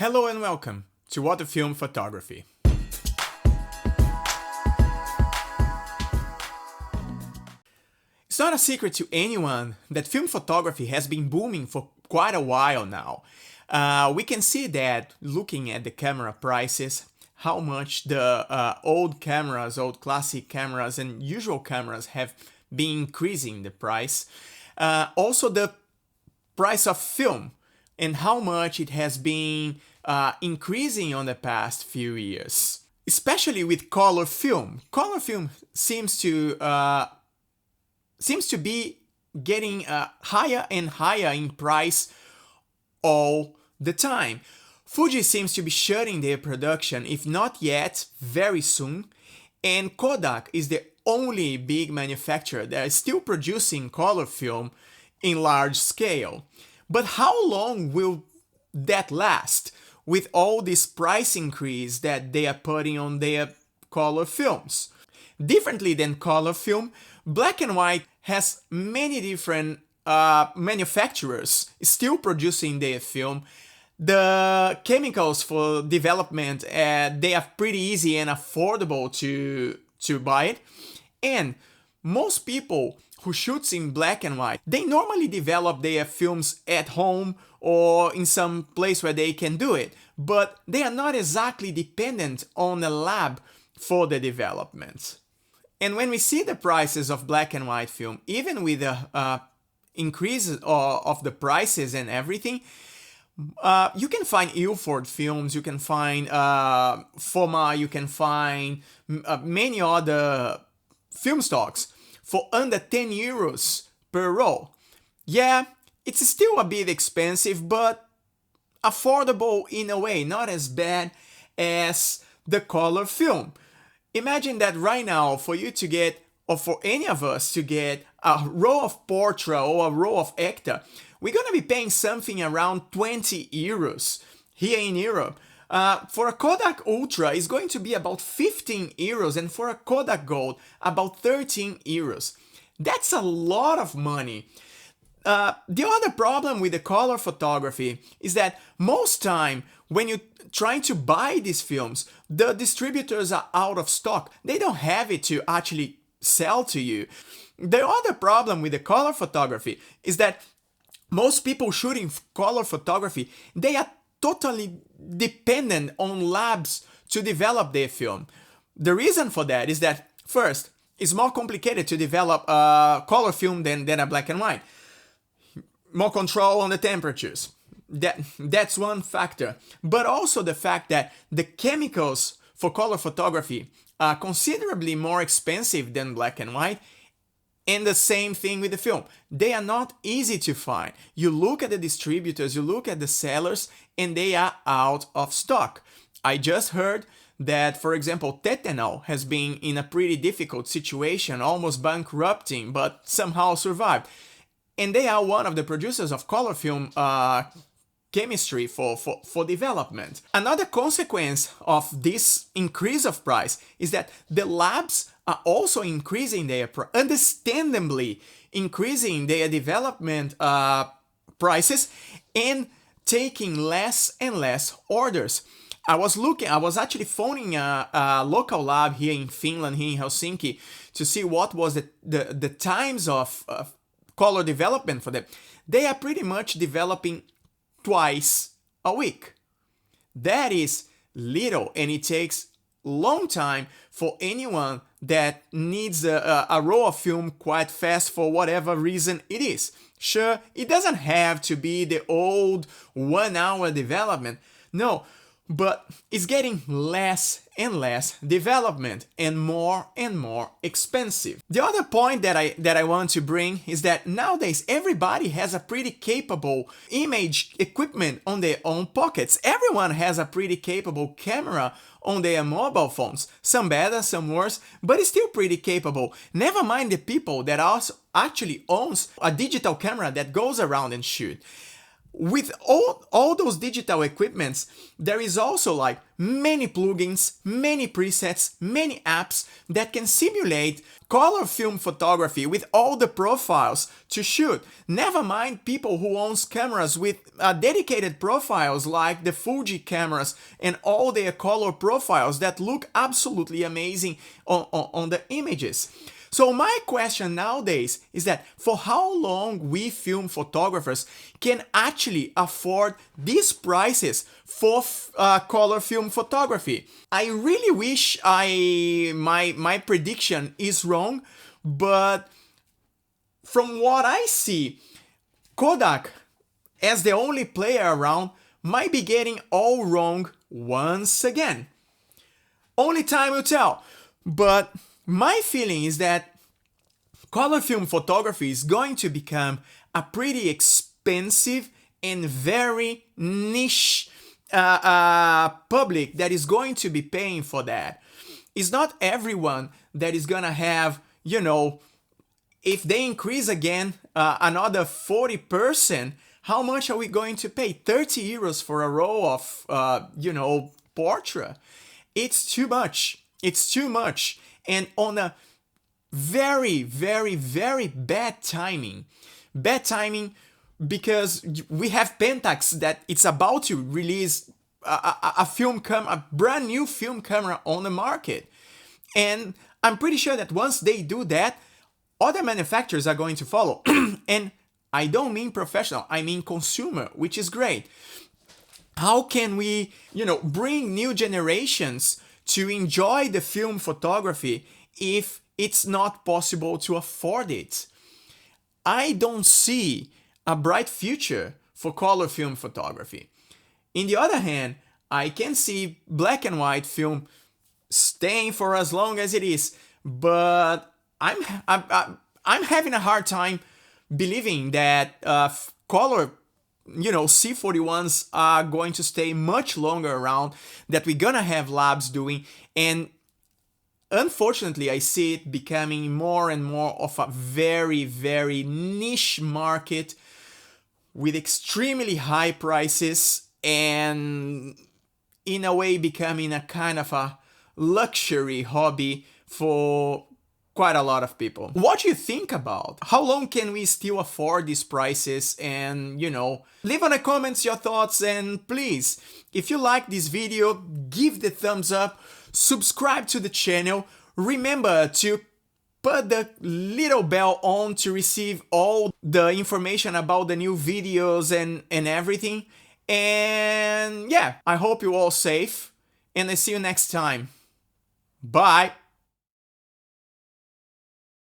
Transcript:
Hello and welcome to What a Film Photography. It's not a secret to anyone that film photography has been booming for quite a while now. We can see that looking at the camera prices, how much the old classic cameras and usual cameras have been increasing the price. Also the price of film and how much it has been increasing on the past few years. Especially with color film. Color film seems to be getting higher and higher in price all the time. Fuji seems to be shutting their production, if not yet, very soon. And Kodak is the only big manufacturer that is still producing color film in large scale. But how long will that last with all this price increase that they are putting on their color films? Differently than color film, black and white has many different manufacturers still producing their film. The chemicals for development, they are pretty easy and affordable to buy it. And most people who shoots in black and white, they normally develop their films at home or in some place where they can do it, but they are not exactly dependent on a lab for the development. And when we see the prices of black and white film, even with the increase of the prices and everything, you can find Ilford films, you can find Foma, you can find many other film stocks for under 10 euros per roll. Yeah, it's still a bit expensive, but affordable in a way, not as bad as the color film. Imagine that right now, for you to get, or for any of us to get a roll of Portra or a roll of Ekta, we're gonna be paying something around 20 euros here in Europe. For a Kodak Ultra, it's going to be about 15 euros, and for a Kodak Gold, about 13 euros. That's a lot of money. The other problem with the color photography is that most time when you're trying to buy these films, the distributors are out of stock. They don't have it to actually sell to you. The other problem with the color photography is that most people shooting color photography, they are totally dependent on labs to develop their film. The reason for that is that, first, it's more complicated to develop a color film than a black and white. More control on the temperatures. That's one factor. But also the fact that the chemicals for color photography are considerably more expensive than black and white. And the same thing with the film. They are not easy to find. You look at the distributors, you look at the sellers, and they are out of stock. I just heard that, for example, Tetanol has been in a pretty difficult situation, almost bankrupting, but somehow survived. And they are one of the producers of color film chemistry for development. Another consequence of this increase of price is that the labs are also increasing understandably increasing their development prices and taking less and less orders. I was actually phoning a local lab here in Finland, here in Helsinki, to see what was the times of color development for them. They are pretty much developing twice a week. That is little, and it takes long time for anyone that needs a roll of film quite fast for whatever reason it is. Sure, it doesn't have to be the old 1 hour development. No, but it's getting less and less development and more expensive. The other point that I want to bring is that nowadays everybody has a pretty capable image equipment on their own pockets. Everyone has a pretty capable camera on their mobile phones. Some better, some worse, but it's still pretty capable. Never mind the people that also actually owns a digital camera that goes around and shoot. With all those digital equipments, there is also like many plugins, many presets, many apps that can simulate color film photography with all the profiles to shoot. Never mind people who owns cameras with dedicated profiles like the Fuji cameras and all their color profiles that look absolutely amazing on the images. So my question nowadays is that for how long we film photographers can actually afford these prices for color film photography. I really wish my prediction is wrong, but from what I see, Kodak, as the only player around, might be getting all wrong once again. Only time will tell, but my feeling is that color film photography is going to become a pretty expensive and very niche public that is going to be paying for that. It's not everyone that is gonna have, you know, if they increase again another 40%, how much are we going to pay? 30 euros for a row of, portrait? It's too much. It's too much. And on a very, very, very bad timing. Bad timing because we have Pentax that it's about to release a brand new film camera on the market. And I'm pretty sure that once they do that, other manufacturers are going to follow. And I don't mean professional, I mean consumer, which is great. How can we, bring new generations to enjoy the film photography if it's not possible to afford it? I don't see a bright future for color film photography. In the other hand, I can see black and white film staying for as long as it is, but I'm having a hard time believing that color C41s are going to stay much longer around, that we're gonna have labs doing, and unfortunately I see it becoming more and more of a very, very niche market with extremely high prices and in a way becoming a kind of a luxury hobby for quite a lot of people. What do you think about? How long can we still afford these prices? And leave on the comments your thoughts, and please, if you like this video, give the thumbs up, subscribe to the channel, remember to put the little bell on to receive all the information about the new videos and everything. And yeah, I hope you're all safe, and I see you next time. Bye!